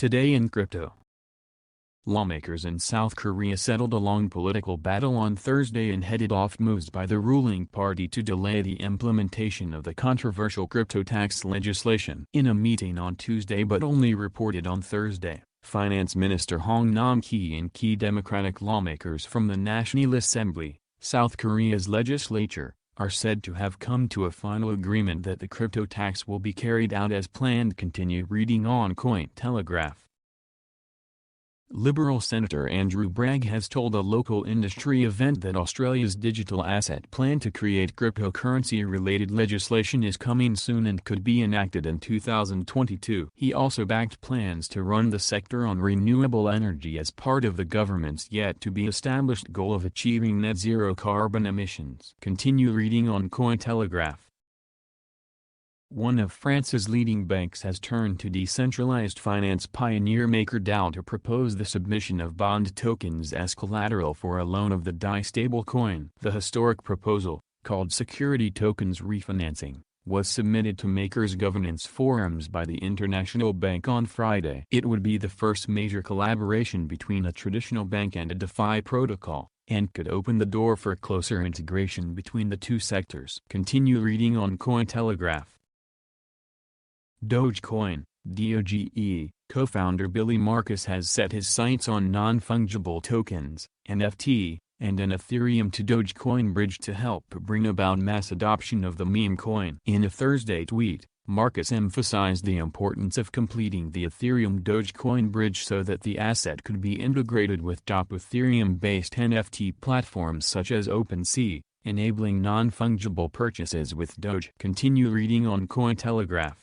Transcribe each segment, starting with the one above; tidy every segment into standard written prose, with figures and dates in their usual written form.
Today in crypto. Lawmakers in South Korea settled a long political battle on Thursday and headed off moves by the ruling party to delay the implementation of the controversial crypto tax legislation. In a meeting on Tuesday but only reported on Thursday, Finance Minister Hong Nam-ki and key Democratic lawmakers from the National Assembly, South Korea's legislature, are said to have come to a final agreement that the crypto tax will be carried out as planned. Continue reading on Coin Telegraph. Liberal Senator Andrew Bragg has told a local industry event that Australia's digital asset plan to create cryptocurrency-related legislation is coming soon and could be enacted in 2022. He also backed plans to run the sector on renewable energy as part of the government's yet-to-be-established goal of achieving net zero carbon emissions. Continue reading on Coin Telegraph. One of France's leading banks has turned to decentralized finance pioneer MakerDAO to propose the submission of bond tokens as collateral for a loan of the DAI stablecoin. The historic proposal, called Security Tokens Refinancing, was submitted to Maker's governance forums by the International Bank on Friday. It would be the first major collaboration between a traditional bank and a DeFi protocol, and could open the door for closer integration between the two sectors. Continue reading on Cointelegraph. Dogecoin, DOGE, co-founder Billy Markus has set his sights on non-fungible tokens, NFT, and an Ethereum to Dogecoin bridge to help bring about mass adoption of the meme coin. In a Thursday tweet, Markus emphasized the importance of completing the Ethereum-Dogecoin bridge so that the asset could be integrated with top Ethereum-based NFT platforms such as OpenSea, enabling non-fungible purchases with Doge. Continue reading on Cointelegraph.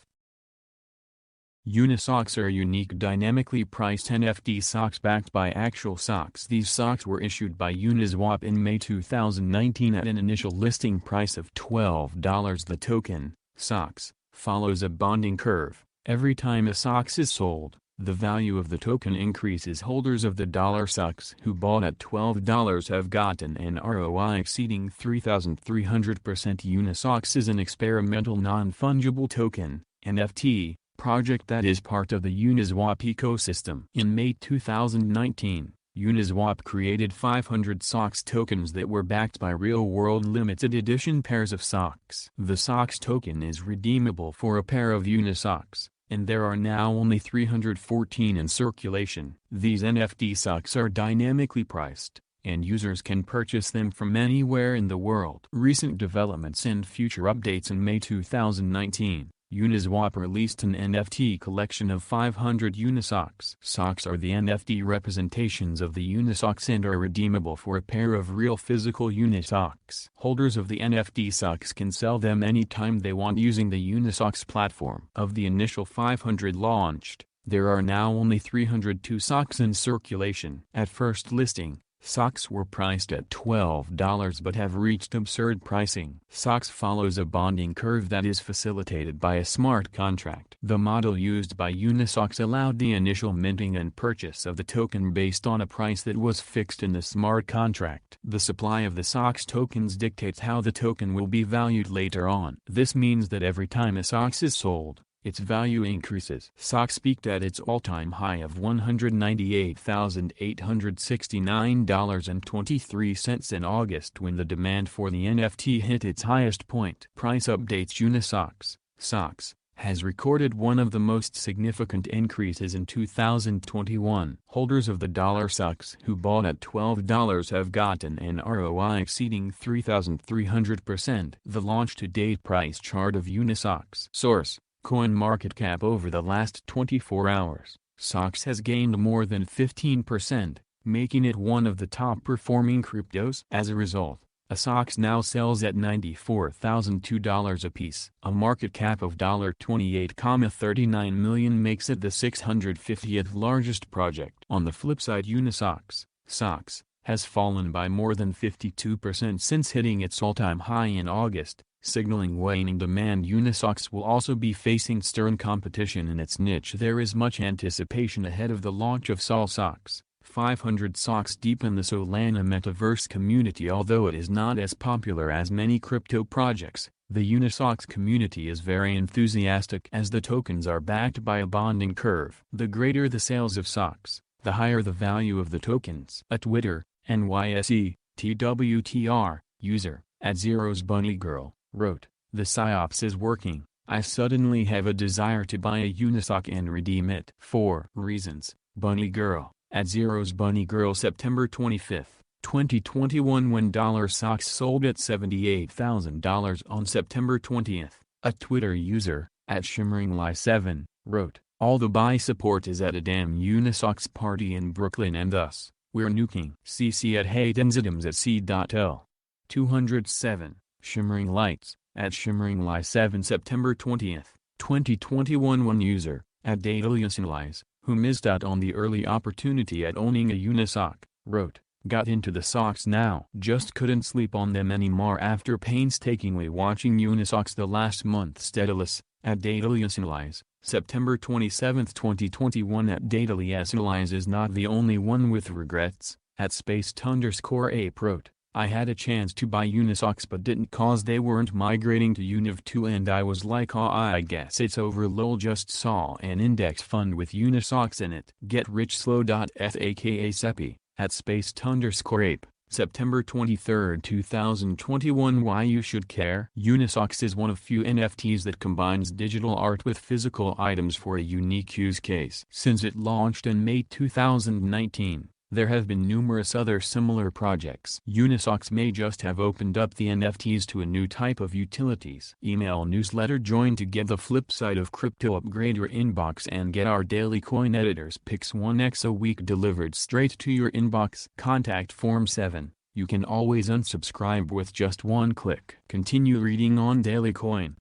Uniswap are unique dynamically priced NFT socks backed by actual socks. These socks were issued by Uniswap in May 2019 at an initial listing price of $12. The token, socks, follows a bonding curve. Every time a socks is sold, the value of the token increases. Holders of the dollar socks who bought at $12 have gotten an ROI exceeding 3,300%. Uniswap is an experimental non-fungible token, NFT, project that is part of the Uniswap ecosystem. In May 2019, Uniswap created 500 socks tokens that were backed by real-world limited edition pairs of socks. The socks token is redeemable for a pair of Uniswap, and there are now only 314 in circulation. These NFT socks are dynamically priced, and users can purchase them from anywhere in the world. Recent developments and future updates. In May 2019, Uniswap released an NFT collection of 500 Uniswap. Socks are the NFT representations of the Uniswap and are redeemable for a pair of real physical Uniswap. Holders of the NFT socks can sell them anytime they want using the Uniswap platform. Of the initial 500 launched, there are now only 302 socks in circulation. At first listing, socks were priced at $12 but have reached absurd pricing. Socks follows a bonding curve that is facilitated by a smart contract. The model used by Uniswap allowed the initial minting and purchase of the token based on a price that was fixed in the smart contract. The supply of the socks tokens dictates how the token will be valued later on. This means that every time a socks is sold, its value increases. Socks peaked at its all-time high of $198,869.23 in August when the demand for the NFT hit its highest point. Price updates. Uniswap, socks, has recorded one of the most significant increases in 2021. Holders of the dollar socks who bought at $12 have gotten an ROI exceeding 3,300%. The launch-to-date price chart of Uniswap. Source: CoinMarketCap. Over the last 24 hours, socks has gained more than 15%, making it one of the top-performing cryptos. As a result, a socks now sells at $94,002 apiece. A market cap of $28.39 million makes it the 650th largest project. On the flip side, Uniswap, socks, has fallen by more than 52% since hitting its all-time high in August, signaling waning demand. Uniswap will also be facing stern competition in its niche. There is much anticipation ahead of the launch of Sol Socks, 500 socks deep in the Solana metaverse community. Although it is not as popular as many crypto projects, The Uniswap community is very enthusiastic as the tokens are backed by a bonding curve. The greater the sales of SOCs, the higher the value of the tokens. A Twitter, NYSE, TWTR, user, @ZerosBunnyGirl, wrote, "The PSYOPs is working. I suddenly have a desire to buy a Uniswap and redeem it." 4 reasons. Bunny Girl, @ZerosBunnyGirl, September 25, 2021. When $SOCs sold at $78,000 on September 20th, a Twitter user, @ShimmeringLie7, wrote, "All the buy support is at a damn Uniswap party in Brooklyn and thus, we're nuking." CC @HateNZidums@C.L. 207, Shimmering Lights, @ShimmeringLie7, September 20th, 2021. One user, @DataliusAnalyze, who missed out on the early opportunity at owning a Uniswap, wrote, "Got into the SOCs now. Just couldn't sleep on them anymore after painstakingly watching Uniswap the last month." Daedalus, @DataliusAnalyze, September 27, 2021. @DataliusAnalyze is not the only one with regrets, @Spaced_Ape wrote, "I had a chance to buy Uniswap but didn't cause they weren't migrating to Univ2 and I was like, oh, I guess it's over, lol. Just saw an index fund with Uniswap in it." GetRichSlow.eth aka Seppi, @Spaced_Ape, September 23, 2021. Why you should care? Uniswap is one of few NFTs that combines digital art with physical items for a unique use case. Since it launched in May 2019, there have been numerous other similar projects. Uniswap may just have opened up the NFTs to a new type of utilities. Email newsletter join to get the flip side of crypto. Upgrade your inbox and get our daily coin editors picks 1x a week delivered straight to your inbox. Contact Form 7. You can always unsubscribe with just one click. Continue reading on Daily Coin.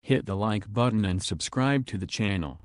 Hit the like button and subscribe to the channel.